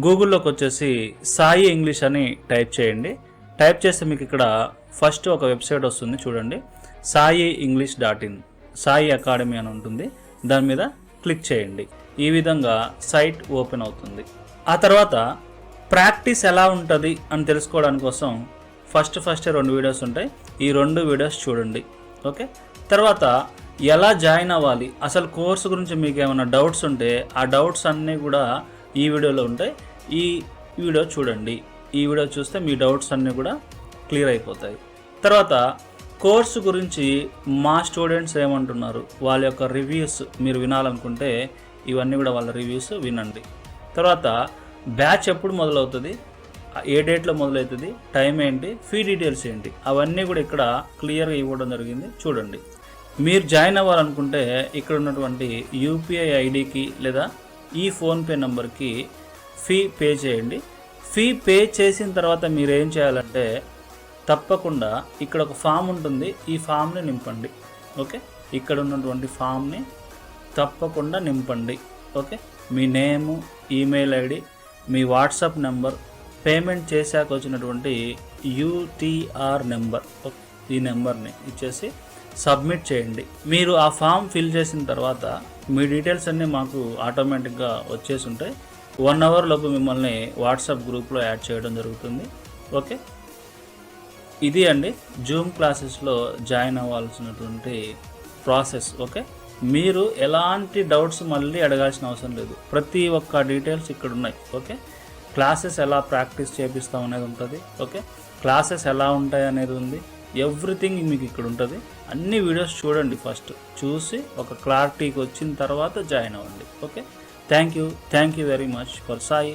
గూగుల్లోకి వచ్చేసి సాయి ఇంగ్లీష్ అని టైప్ చేయండి. టైప్ చేస్తే మీకు ఇక్కడ ఫస్ట్ ఒక వెబ్సైట్ వస్తుంది చూడండి, saienglish.in, సాయి అకాడమీ అని ఉంటుంది. దాని మీద క్లిక్ చేయండి. ఈ విధంగా సైట్ ఓపెన్ అవుతుంది. ఆ తర్వాత ప్రాక్టీస్ ఎలా ఉంటుంది అని తెలుసుకోవడానికి కోసం ఫస్ట్ 2 వీడియోస్ ఉంటాయి. ఈ 2 వీడియోస్ చూడండి. ఓకే, తర్వాత ఎలా జాయిన్ అవ్వాలి, అసలు కోర్సు గురించి మీకు ఏమైనా డౌట్స్ ఉంటే ఆ డౌట్స్ అన్నీ కూడా ఈ వీడియోలో ఉంటాయి. ఈ వీడియో చూడండి. ఈ వీడియో చూస్తే మీ డౌట్స్ అన్నీ కూడా క్లియర్ అయిపోతాయి. తర్వాత కోర్సు గురించి మా స్టూడెంట్స్ ఏమంటున్నారు, వాళ్ళ యొక్క రివ్యూస్ మీరు వినాలనుకుంటే ఇవన్నీ కూడా వాళ్ళ రివ్యూస్ వినండి. తర్వాత బ్యాచ్ ఎప్పుడు మొదలవుతుంది, ఏ డేట్లో మొదలవుతుంది, టైం ఏంటి, ఫీ డీటెయిల్స్ ఏంటి, అవన్నీ కూడా ఇక్కడ క్లియర్గా ఇవ్వడం జరిగింది. చూడండి. మీరు జాయిన్ అవ్వాలనుకుంటే ఇక్కడ ఉన్నటువంటి యూపీఐ ఐడికి లేదా ఈ ఫోన్పే నెంబర్కి ఫీ పే చేయండి. ఫీ పే చేసిన తర్వాత మీరు ఏం చేయాలంటే తప్పకుండా ఇక్కడ ఒక ఫామ్ ఉంటుంది, ఈ ఫామ్ని నింపండి. ఓకే, ఇక్కడ ఉన్నటువంటి ఫామ్ని తప్పకుండా నింపండి. ఓకే, మీ నేము, ఈమెయిల్ ఐడి, మీ వాట్సాప్ నెంబర్, పేమెంట్ చేశాక వచ్చినటువంటి యూటీఆర్ నెంబర్, ఈ నెంబర్ని ఇచ్చేసి సబ్మిట్ చేయండి. మీరు ఆ ఫామ్ ఫిల్ చేసిన తర్వాత మీ డీటెయిల్స్ అన్నీ మాకు ఆటోమేటిక్గా వచ్చేసి ఉంటాయి. 1 అవర్ లోపు మిమ్మల్ని వాట్సాప్ గ్రూప్లో యాడ్ చేయడం జరుగుతుంది. ఓకే, ఇది అండి జూమ్ క్లాసెస్లో జాయిన్ అవ్వాల్సినటువంటి ప్రాసెస్. ఓకే, మీరు ఎలాంటి డౌట్స్ మళ్ళీ అడగాల్సిన అవసరం లేదు. ప్రతి ఒక్క డీటెయిల్స్ ఇక్కడ ఉన్నాయి. ఓకే, క్లాసెస్ ఎలా ప్రాక్టీస్ చేపిస్తాం అనేది ఉంటుంది. ఓకే, క్లాసెస్ ఎలా ఉంటాయి అనేది ఉంది. ఎవ్రీథింగ్ మీకు ఇక్కడ ఉంటుంది. అన్ని వీడియోస్ చూడండి. ఫస్ట్ చూసి ఒక క్లారిటీకి వచ్చిన తర్వాత జాయిన్ అవ్వండి. Okay, thank you very much for Sai.